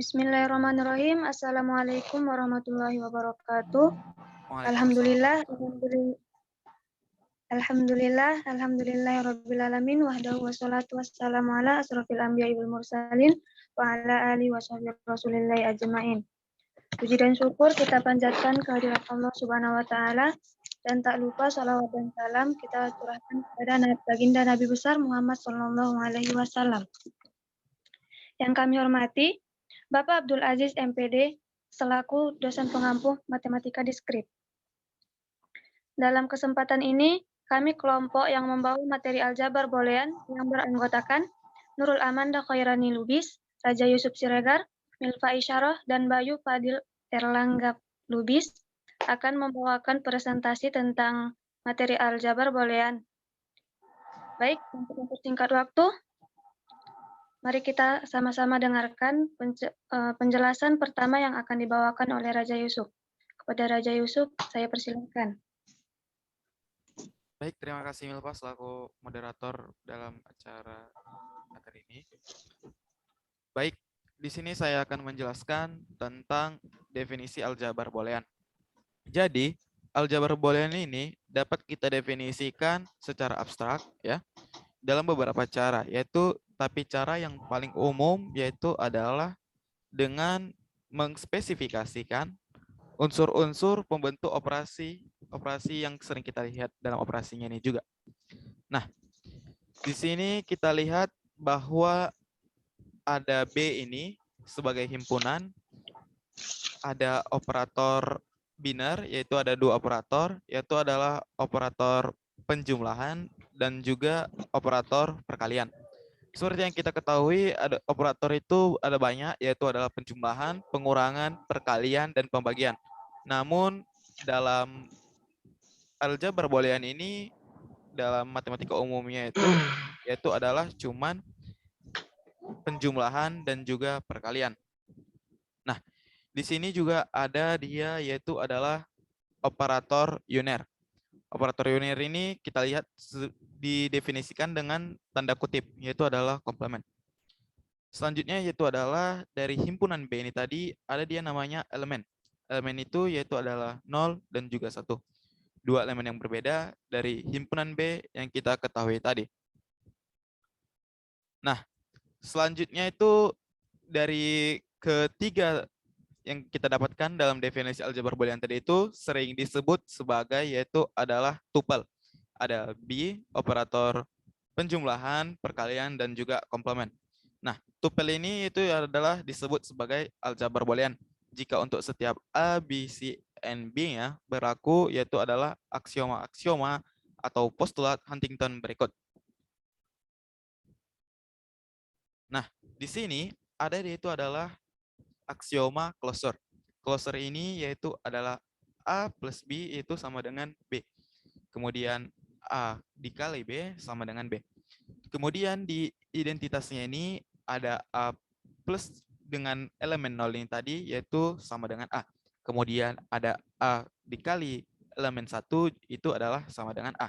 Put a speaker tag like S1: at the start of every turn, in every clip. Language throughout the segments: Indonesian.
S1: Bismillahirrahmanirrahim. Assalamualaikum warahmatullahi wabarakatuh.
S2: Waalaikumsalam.
S1: Alhamdulillah, alhamdulillah, alamin wahdahu wassalatu wassalamu ala asrofil anbiya'i wal mursalin wa ala alihi washabihi rasulillahi ajma'in. Puji dan syukur kita panjatkan kehadirat Allah Subhanahu wa taala dan tak lupa salawat dan salam kita curahkan kepada baginda Nabi besar Muhammad sallallahu alaihi wasallam. Yang kami hormati Bapak Abdul Aziz MPD selaku dosen pengampu matematika diskrip. Dalam kesempatan ini, kami kelompok yang membawa materi aljabar boolean yang beranggotakan Nurul Amanda Khairani Lubis, Raja Yusuf Siregar, Milva Isyarah, dan Bayu Fadil Erlangga Lubis akan membawakan presentasi tentang materi aljabar boolean. Baik, untuk mempersingkat waktu, mari kita sama-sama dengarkan penjelasan pertama yang akan dibawakan oleh Raja Yusuf. Kepada Raja Yusuf, saya persilakan.
S2: Baik, terima kasih Milva selaku moderator dalam acara materi ini. Baik, di sini saya akan menjelaskan tentang definisi aljabar boolean. Jadi, aljabar boolean ini dapat kita definisikan secara abstrak ya, dalam beberapa cara, yaitu tapi cara yang paling umum yaitu adalah dengan mengspesifikasikan unsur-unsur pembentuk operasi yang sering kita lihat dalam operasinya ini juga. Nah, di sini kita lihat bahwa ada B ini sebagai himpunan, ada operator biner, yaitu ada dua operator, yaitu adalah operator penjumlahan dan juga operator perkalian. Seperti yang kita ketahui, ada operator itu ada banyak, yaitu adalah penjumlahan, pengurangan, perkalian, dan pembagian. Namun, dalam aljabar boolean ini, dalam matematika umumnya yaitu adalah cuman penjumlahan dan juga perkalian. Nah, di sini juga ada dia, yaitu adalah operator uner. Operator uner ini kita lihat didefinisikan dengan tanda kutip, yaitu adalah komplement. Selanjutnya yaitu adalah dari himpunan B ini tadi, ada dia namanya elemen. Elemen itu yaitu adalah 0 dan juga 1. Dua elemen yang berbeda dari himpunan B yang kita ketahui tadi. Nah, selanjutnya itu dari ketiga yang kita dapatkan dalam definisi aljabar boolean tadi itu sering disebut sebagai yaitu adalah tuple. Ada B, operator penjumlahan, perkalian, dan juga komplement. Nah, tuple ini itu adalah disebut sebagai aljabar boolean jika untuk setiap A, B, C, and B ya berlaku yaitu adalah aksioma-aksioma atau postulat Huntington berikut. Nah, di sini ada yaitu adalah aksioma closure. Closure ini yaitu adalah A plus B itu sama dengan B. Kemudian A dikali B sama dengan B. Kemudian di identitasnya ini ada A plus dengan elemen 0 ini tadi yaitu sama dengan A. Kemudian ada A dikali elemen 1 itu adalah sama dengan A.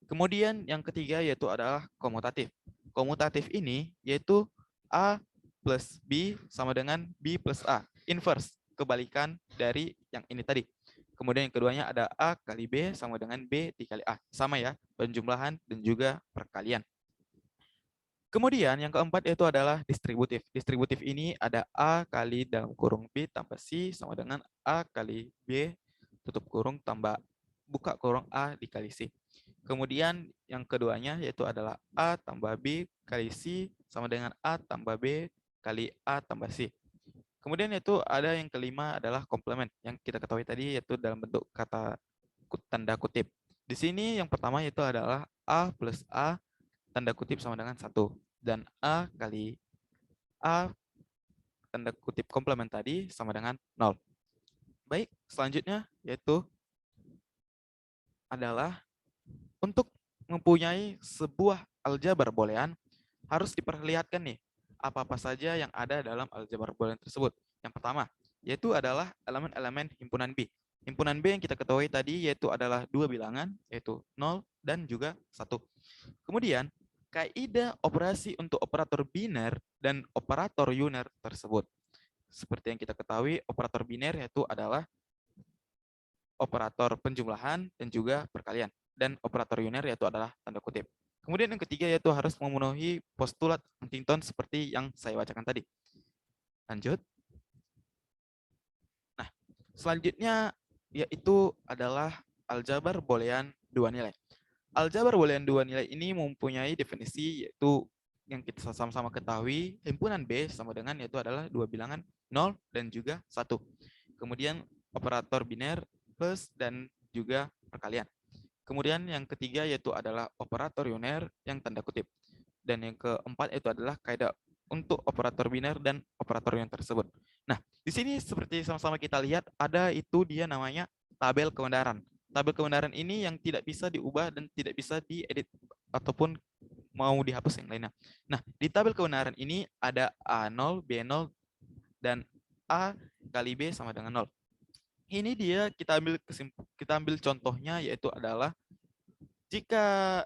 S2: Kemudian yang ketiga yaitu adalah komutatif. Komutatif ini yaitu A plus B sama dengan B plus A. Inverse, kebalikan dari yang ini tadi. Kemudian yang keduanya ada A kali B sama dengan B dikali A. Sama ya, penjumlahan dan juga perkalian. Kemudian yang keempat yaitu adalah distributif. Distributif ini ada A kali dalam kurung B tambah C sama dengan A kali B tutup kurung tambah buka kurung A dikali C. Kemudian yang keduanya yaitu adalah A tambah B kali C sama dengan A tambah B kali A tambah C. Kemudian itu ada yang kelima adalah komplement yang kita ketahui tadi yaitu dalam bentuk kata tanda kutip. Di sini yang pertama yaitu adalah A plus A tanda kutip sama dengan 1 dan A kali A tanda kutip komplement tadi sama dengan 0. Baik, selanjutnya yaitu adalah untuk mempunyai sebuah aljabar boolean harus diperlihatkan nih apa-apa saja yang ada dalam aljabar boolean tersebut. Yang pertama, yaitu adalah elemen-elemen himpunan B. Himpunan B yang kita ketahui tadi yaitu adalah dua bilangan, yaitu 0 dan juga 1. Kemudian, kaidah operasi untuk operator biner dan operator uner tersebut. seperti yang kita ketahui, operator biner yaitu adalah operator penjumlahan dan juga perkalian. Dan operator uner yaitu adalah tanda kutip. Kemudian yang ketiga yaitu harus memenuhi postulat Huntington seperti yang saya bacakan tadi. Lanjut. Nah, selanjutnya yaitu adalah aljabar boolean dua nilai. Aljabar boolean dua nilai ini mempunyai definisi yaitu yang kita sama-sama ketahui, himpunan B sama dengan yaitu adalah dua bilangan 0 dan juga 1. Kemudian operator biner plus dan juga perkalian. Kemudian yang ketiga yaitu adalah operator uner yang tanda kutip. Dan yang keempat itu adalah kaidah untuk operator biner dan operator yang tersebut. Nah, di sini seperti sama-sama kita lihat ada itu dia namanya tabel kebenaran. Tabel kebenaran ini yang tidak bisa diubah dan tidak bisa diedit ataupun mau dihapus yang lainnya. Nah, di tabel kebenaran ini ada A0, B0, dan A kali B sama dengan 0. Ini dia kita ambil contohnya yaitu adalah jika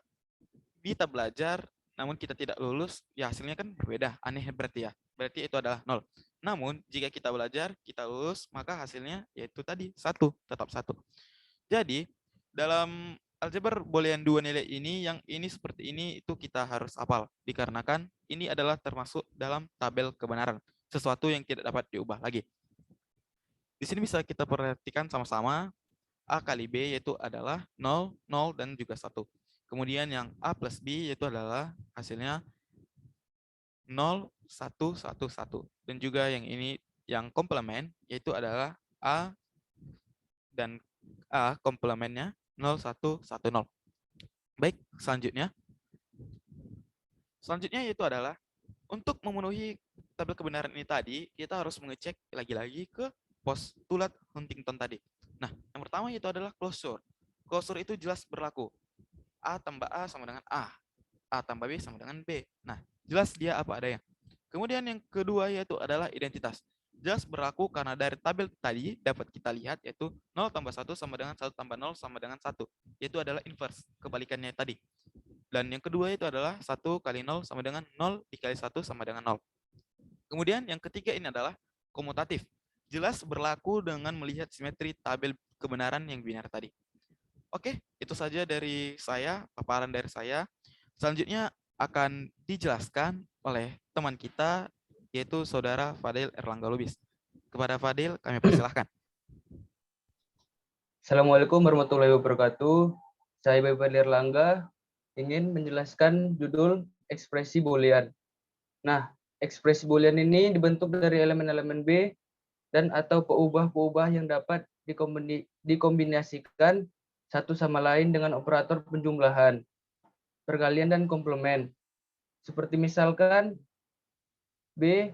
S2: kita belajar namun kita tidak lulus, ya hasilnya kan berbeda, aneh berarti ya. Berarti itu adalah 0. Namun jika kita belajar, kita lulus, maka hasilnya yaitu tadi 1, tetap 1. Jadi dalam aljabar boolean dua nilai ini, yang ini seperti ini itu kita harus hafal dikarenakan ini adalah termasuk dalam tabel kebenaran, sesuatu yang tidak dapat diubah lagi. Di sini bisa kita perhatikan sama-sama A kali B yaitu adalah 0, 0 dan juga 1. Kemudian yang A plus B yaitu adalah hasilnya 0, 1, 1, 1. Dan juga yang ini yang komplement yaitu adalah A dan A komplementnya 0, 1, 1, 0. Baik, selanjutnya. Selanjutnya yaitu adalah untuk memenuhi tabel kebenaran ini tadi, kita harus mengecek lagi-lagi ke postulat Huntington tadi. Nah, yang pertama yaitu adalah closure. Closure itu jelas berlaku. A tambah A sama dengan A. A tambah B sama dengan B. Nah, jelas dia apa adanya. Kemudian yang kedua yaitu adalah identitas. Jelas berlaku karena dari tabel tadi dapat kita lihat yaitu 0 tambah 1 sama dengan 1 tambah 0 sama dengan 1. Yaitu adalah inverse, kebalikannya tadi. Dan yang kedua itu adalah 1 kali 0 sama dengan 0 dikali 1 sama dengan 0. Kemudian yang ketiga ini adalah komutatif. Jelas berlaku dengan melihat simetri tabel kebenaran yang biner tadi. Oke, itu saja dari saya, paparan dari saya. Selanjutnya akan dijelaskan oleh teman kita, yaitu Saudara Fadil Erlangga Lubis. Kepada Fadil, kami persilahkan.
S3: Assalamualaikum warahmatullahi wabarakatuh. Saya Fadil Erlangga ingin menjelaskan judul ekspresi boolean. Nah, ekspresi boolean ini dibentuk dari elemen-elemen B dan atau peubah-peubah yang dapat dikombinasikan satu sama lain dengan operator penjumlahan, perkalian, dan komplement. Seperti misalkan B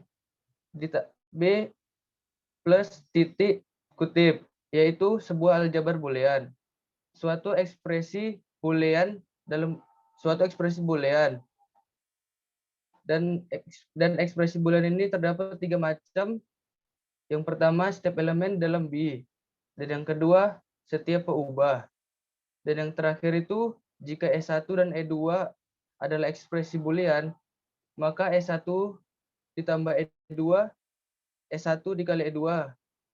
S3: plus titik kutip, yaitu sebuah aljabar boolean. Suatu ekspresi boolean dan ekspresi boolean ini terdapat 3 macam. Yang pertama, setiap elemen dalam B. Dan yang kedua, setiap peubah. Dan yang terakhir itu, jika E1 dan E2 adalah ekspresi boolean, maka E1 ditambah E2, E1 dikali E2,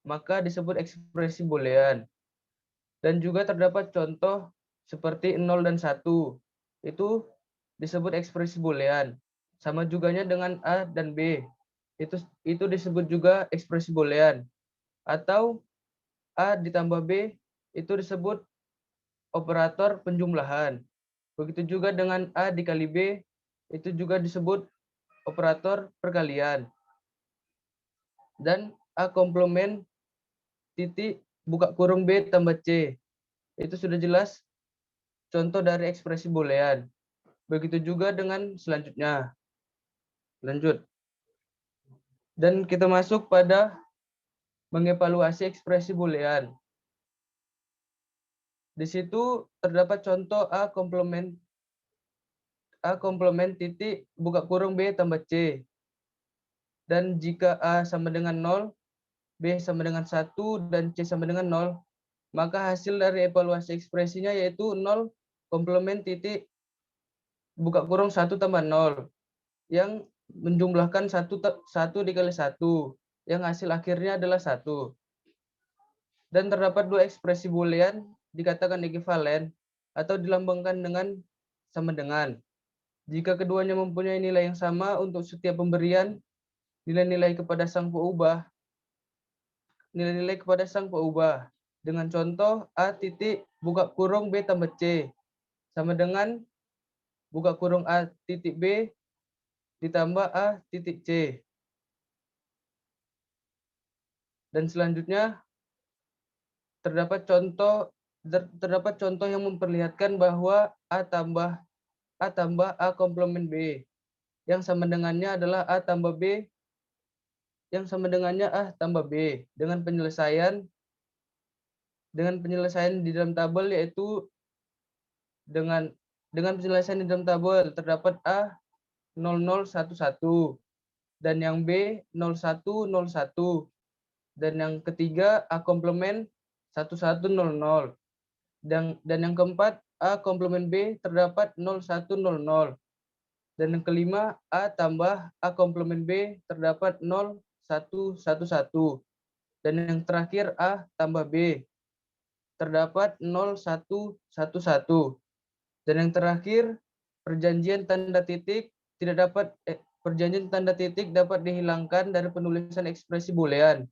S3: maka disebut ekspresi boolean. Dan juga terdapat contoh seperti 0 dan 1. Itu disebut ekspresi boolean. Sama juganya dengan A dan B. Itu disebut juga ekspresi boolean. Atau A ditambah B itu disebut operator penjumlahan. Begitu juga dengan A dikali B itu juga disebut operator perkalian. Dan A komplement titik buka kurung B tambah C. Itu sudah jelas contoh dari ekspresi boolean. Begitu juga dengan selanjutnya. Lanjut. Dan kita masuk pada mengevaluasi ekspresi boolean. Di situ terdapat contoh A komplement titik buka kurung B tambah C. Dan jika A sama dengan 0, B sama dengan 1, dan C sama dengan 0, maka hasil dari evaluasi ekspresinya yaitu 0 komplement titik buka kurung 1 tambah 0, yang menjumlahkan 1 dikali 1. yang hasil akhirnya adalah 1. Dan terdapat 2 ekspresi boolean dikatakan ekuivalen atau dilambangkan dengan sama dengan. Jika keduanya mempunyai nilai yang sama untuk setiap pemberian nilai-nilai kepada sang peubah, dengan contoh A titik buka kurung B tambah C sama dengan buka kurung A titik B ditambah A titik C. Dan selanjutnya terdapat contoh yang memperlihatkan bahwa A tambah A komplement B yang sama dengannya adalah A tambah B yang sama dengannya A tambah B dengan penyelesaian di dalam tabel, yaitu dengan penyelesaian di dalam tabel terdapat A 0011 dan yang B 0101 dan yang ketiga A komplement 1100 dan yang keempat A komplement B terdapat 0100 dan yang kelima A tambah A komplement B terdapat 0111 dan yang terakhir A tambah B terdapat 0111 dan yang terakhir perjanjian tanda titik dapat dihilangkan dari penulisan ekspresi boolean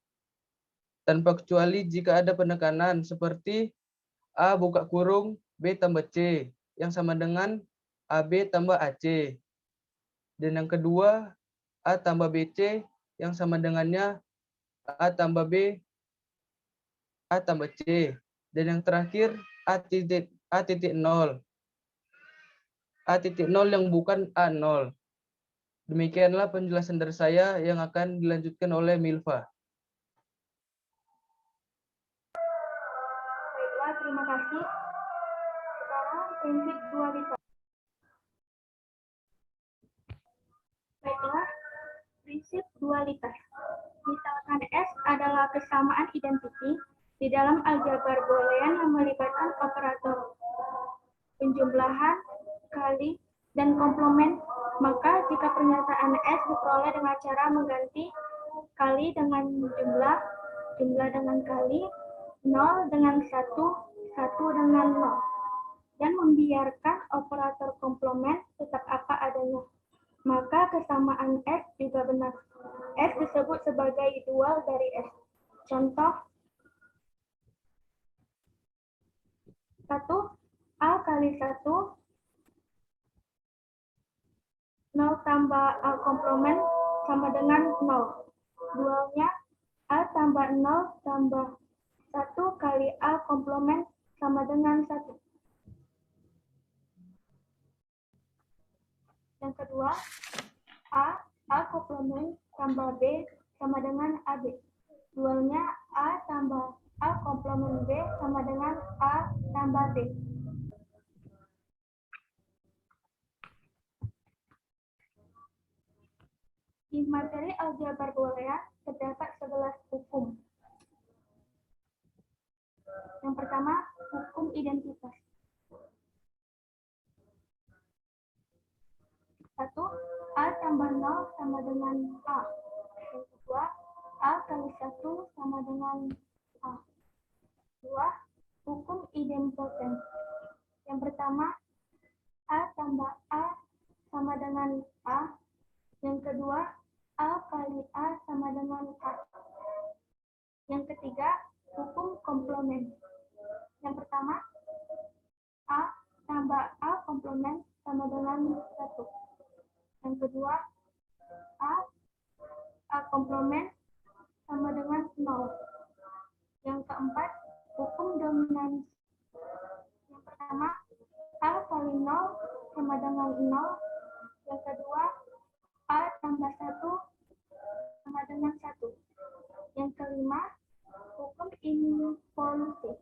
S3: tanpa kecuali jika ada penekanan seperti A buka kurung B tambah C yang sama dengan AB tambah AC. Dan yang kedua A tambah BC yang sama dengannya A tambah B A tambah C. Dan yang terakhir A titik 0 yang bukan A0. Demikianlah penjelasan dari saya yang akan dilanjutkan oleh Milva.
S1: Baiklah, terima kasih. Sekarang prinsip dualitas. Baiklah, prinsip dualitas. Misalkan S adalah kesamaan identiti di dalam aljabar boolean yang melibatkan operator penjumlahan, kali, dan komplement, maka jika pernyataan S diperoleh dengan cara mengganti kali dengan jumlah, jumlah dengan kali, 0 dengan 1, 1 dengan 0, dan membiarkan operator komplement tetap apa adanya, maka kesamaan S juga benar. S disebut sebagai dual dari S. Contoh 1, A kali 1, 0 tambah A komplement sama dengan 0. Dualnya A tambah 0 tambah 1 kali A komplement sama dengan 1. Yang kedua, A komplement tambah B sama dengan AB. Dualnya A tambah A komplement B sama dengan A tambah B. Di materi aljabar boolean terdapat 11 hukum. Yang pertama, hukum identitas. 1, A tambah 0 sama dengan A. Yang kedua, A kali 1 sama dengan A. 2, hukum idempoten. Yang pertama, A tambah A sama dengan A. Yang kedua, A kali A sama dengan A. Yang ketiga, hukum komplement. Yang pertama, A tambah A komplement sama dengan 1. Yang kedua, A komplement sama dengan 0. Yang keempat, hukum dominansi. Yang pertama, A kali 0 sama dengan 0. Yang kedua, A tambah 1 sama dengan 1. Yang kelima, hukum involusi.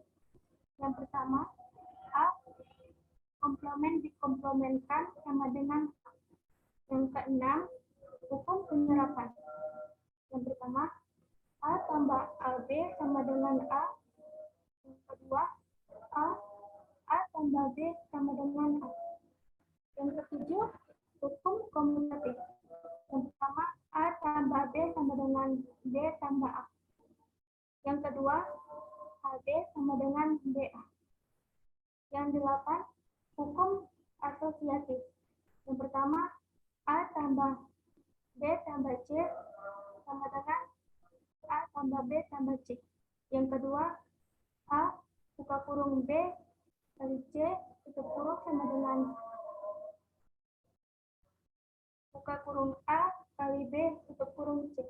S1: Yang pertama, A komplement dikomplementkan sama dengan A. Yang keenam, hukum penyerapan. Yang pertama, A tambah AB sama dengan A. Yang kedua, A tambah B sama dengan A. Yang ketujuh, hukum komutatif. Yang pertama, A tambah B sama dengan B. B tambah A. Yang kedua, AB sama dengan BA. Yang 8, hukum asosiatif. Yang pertama, A tambah B tambah C sama dengan A tambah B tambah C. Yang kedua, A buka kurung B kali C tutup kurung sama dengan buka kurung A kali B tutup kurung C.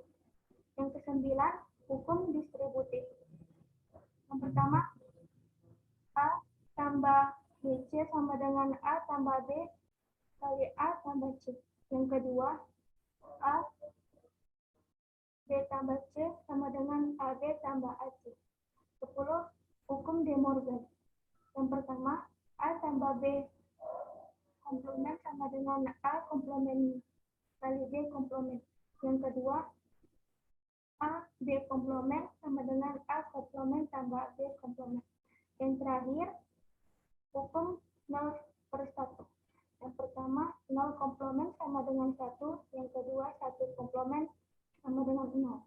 S1: Yang ke-9, hukum distributif. Yang pertama, A tambah BC sama dengan A tambah B kali A tambah C. Yang kedua, A B tambah C sama dengan AB tambah AC. 10. Hukum De Morgan. Yang pertama, A tambah B komplement sama dengan A komplement kali B komplement. Yang kedua, A B komplement sama dengan A komplement tambah B komplement. Yang terakhir, hukum 0/1. Yang pertama, 0 komplement sama dengan 1. Yang kedua, 1 komplement sama dengan 0.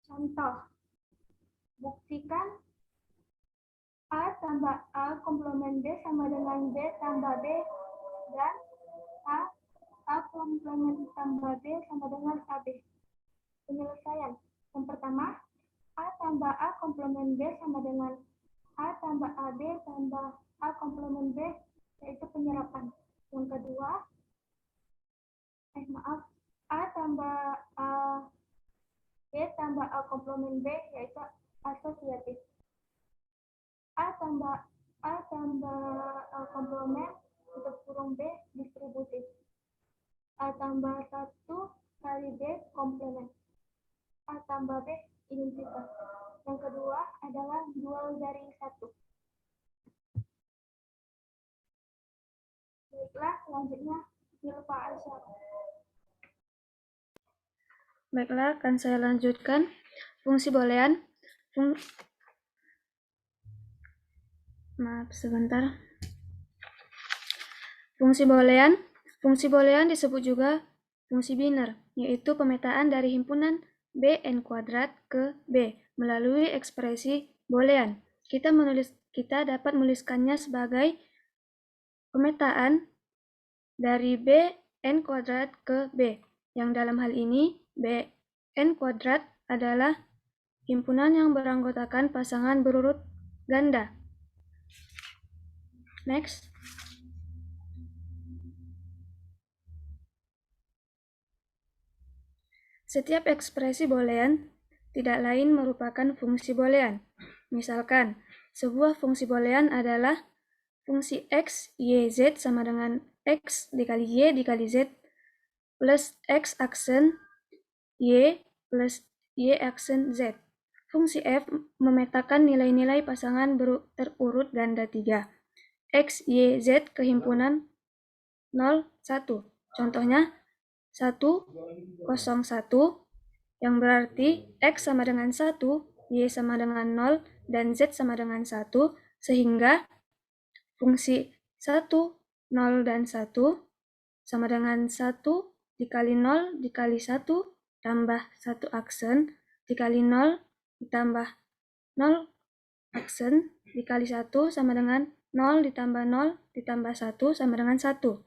S1: Contoh, buktikan A tambah A komplement B sama dengan B tambah B dan A komplement tambah B sama dengan AB. Penyelesaian. Yang pertama, A tambah A komplement B sama dengan A tambah AB tambah A komplement B, yaitu penyerapan. Yang kedua, A tambah A B tambah A komplement B, yaitu asosiatif. A tambah A komplement tutup kurung B distributif. A tambah 1 kali B komplement. A tambah B identitas. Yang kedua adalah dual dari 1. Baiklah, selanjutnya Zilfa Aisyah.
S4: Baiklah, akan saya lanjutkan fungsi boolean. Maaf sebentar. Fungsi boolean disebut juga fungsi biner, yaitu pemetaan dari himpunan Bn kuadrat ke B melalui ekspresi boolean. Kita dapat menuliskannya sebagai pemetaan dari Bn kuadrat ke B, yang dalam hal ini Bn kuadrat adalah himpunan yang beranggotakan pasangan berurut ganda. Next. Setiap ekspresi boolean tidak lain merupakan fungsi boolean. Misalkan, sebuah fungsi boolean adalah fungsi x, y, z sama dengan x dikali y dikali z plus x aksen y plus y aksen z. Fungsi f memetakan nilai-nilai pasangan terurut ganda 3. X, Y, Z kehimpunan 0, 1. Contohnya 1, 0, 1, yang berarti X sama dengan 1, Y sama dengan 0, dan Z sama dengan 1, sehingga fungsi 1, 0, dan 1 sama dengan 1 dikali 0 dikali 1 tambah 1 aksen dikali 0 ditambah 0 aksen dikali 1 sama dengan 0 ditambah 0 ditambah 1 sama dengan 1.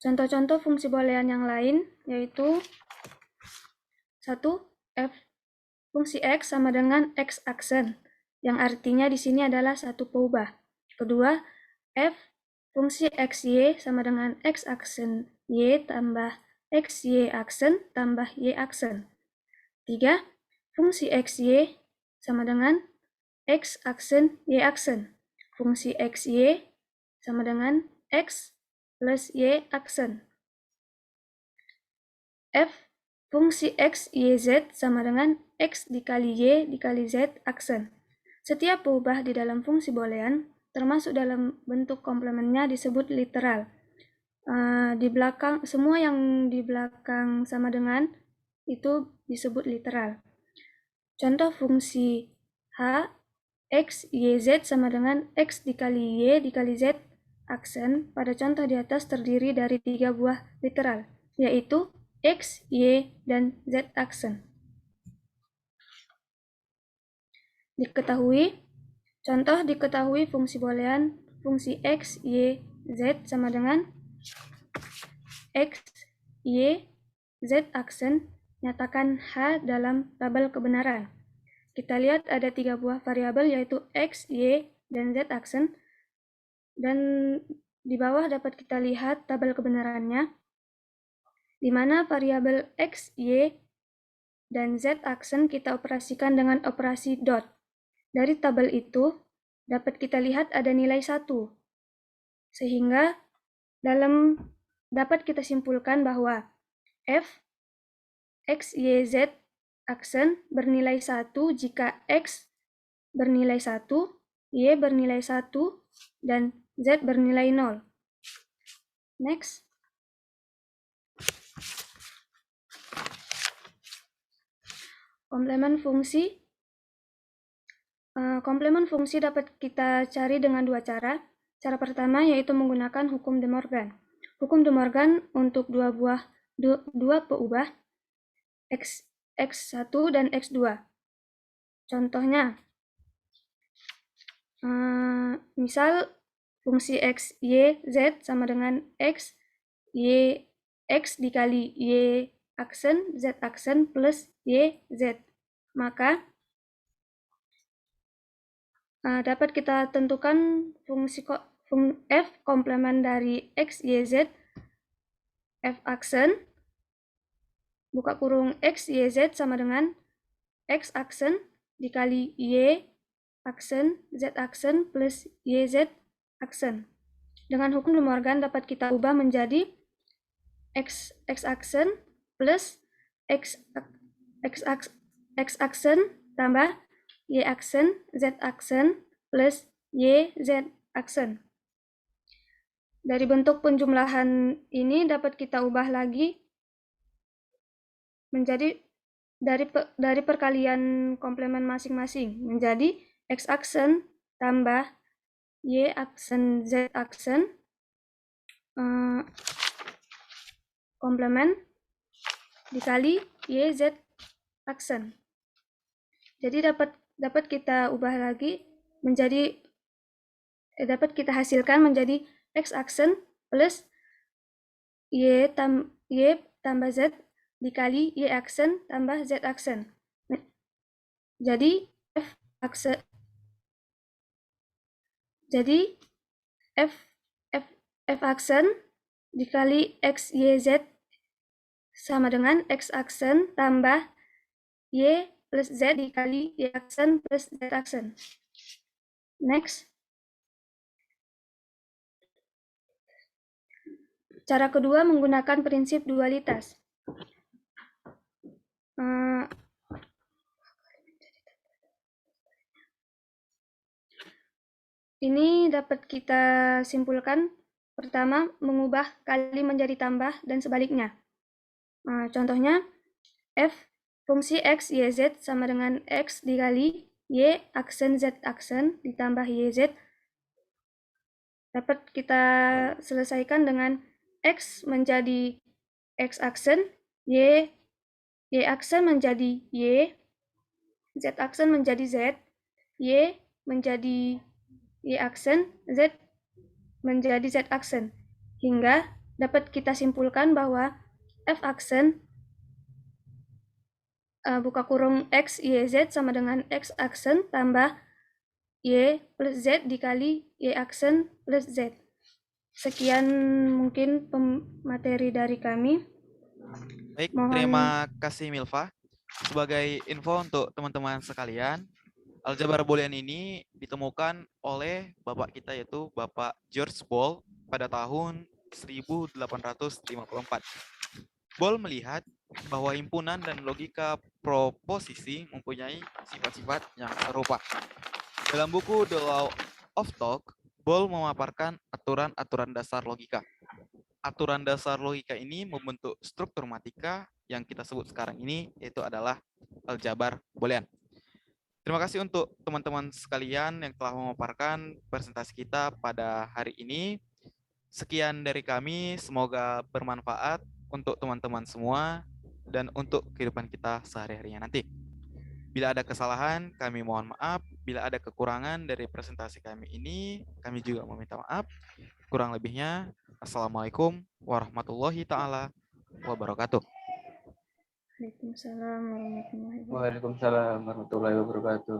S4: Contoh-contoh fungsi boolean yang lain yaitu 1. Fungsi x sama dengan x aksen, yang artinya di sini adalah satu peubah. Kedua, fungsi xy sama dengan x aksen y tambah xy aksen tambah y aksen. 3. Fungsi xy sama dengan x aksen y aksen. Fungsi xy sama dengan x plus y aksen. Fungsi x, y, z sama dengan x dikali y dikali z aksen. Setiap peubah di dalam fungsi boolean, termasuk dalam bentuk komplemennya, disebut literal. Di belakang, semua yang di belakang sama dengan itu disebut literal. Contoh fungsi h X, Y, Z sama dengan X dikali Y dikali Z aksen pada contoh di atas terdiri dari 3 buah literal, yaitu X, Y, dan Z aksen. Diketahui fungsi boolean fungsi X, Y, Z sama dengan X, Y, Z aksen, nyatakan H dalam tabel kebenaran. Kita lihat ada 3 buah variabel yaitu X, Y, dan Z aksen. Dan di bawah dapat kita lihat tabel kebenarannya, di mana variabel X, Y, dan Z aksen kita operasikan dengan operasi dot. Dari tabel itu dapat kita lihat ada nilai 1. Sehingga dapat kita simpulkan bahwa F, X, Y, Z aksen bernilai 1 jika X bernilai 1, Y bernilai 1, dan Z bernilai 0. Next. Komplemen fungsi. Komplemen fungsi dapat kita cari dengan 2 cara. Cara pertama yaitu menggunakan hukum De Morgan. Hukum De Morgan untuk dua peubah X1 dan X2. Contohnya, misal fungsi X, Y, Z sama dengan X, Y, X dikali Y aksen, Z aksen plus Y, Z. Maka dapat kita tentukan fungsi F komplemen dari X, Y, Z, F aksen, buka kurung X, Y, Z sama dengan X aksen dikali Y aksen, Z aksen plus Y, Z aksen. Dengan hukum De Morgan dapat kita ubah menjadi X aksen plus X aksen tambah Y aksen, Z aksen plus Y, Z aksen. Dari bentuk penjumlahan ini dapat kita ubah lagi menjadi dari perkalian komplemen masing-masing menjadi X aksen tambah Y aksen Z aksen komplemen dikali Y Z aksen. Jadi dapat kita ubah lagi menjadi dapat kita hasilkan menjadi X aksen plus Y tambah Z dikali Y aksen tambah Z aksen. Jadi F aksen dikali X, Y, Z sama dengan X aksen tambah Y plus Z dikali Y aksen plus Z aksen. Next. Cara kedua menggunakan prinsip dualitas. Ini dapat kita simpulkan. Pertama, mengubah kali menjadi tambah dan sebaliknya. Contohnya, F fungsi X, Y, Z sama dengan X dikali Y aksen Z aksen ditambah Y, Z. Dapat kita selesaikan dengan X menjadi X aksen, Y aksen menjadi Y, Z aksen menjadi Z, Y menjadi Y aksen, Z menjadi Z aksen. Hingga dapat kita simpulkan bahwa F aksen buka kurung X, Y, Z sama dengan X aksen tambah Y plus Z dikali Y aksen plus Z. Sekian mungkin materi dari kami.
S2: Baik, terima kasih Milva. Sebagai info untuk teman-teman sekalian, aljabar boolean ini ditemukan oleh bapak kita yaitu Bapak George Boole pada tahun 1854. Boole melihat bahwa himpunan dan logika proposisi mempunyai sifat-sifat yang serupa. Dalam buku The Law of Talk, Boole memaparkan aturan-aturan dasar logika. Aturan dasar logika ini membentuk struktur matematika yang kita sebut sekarang ini, yaitu adalah aljabar boolean. Terima kasih untuk teman-teman sekalian yang telah memaparkan presentasi kita pada hari ini. Sekian dari kami, semoga bermanfaat untuk teman-teman semua dan untuk kehidupan kita sehari-harinya nanti. Bila ada kesalahan, kami mohon maaf. Bila ada kekurangan dari presentasi kami ini, kami juga meminta maaf. Kurang lebihnya, Assalamualaikum warahmatullahi taala wabarakatuh.
S4: Waalaikumsalam warahmatullahi wabarakatuh.
S3: Waalaikumsalam warahmatullahi wabarakatuh.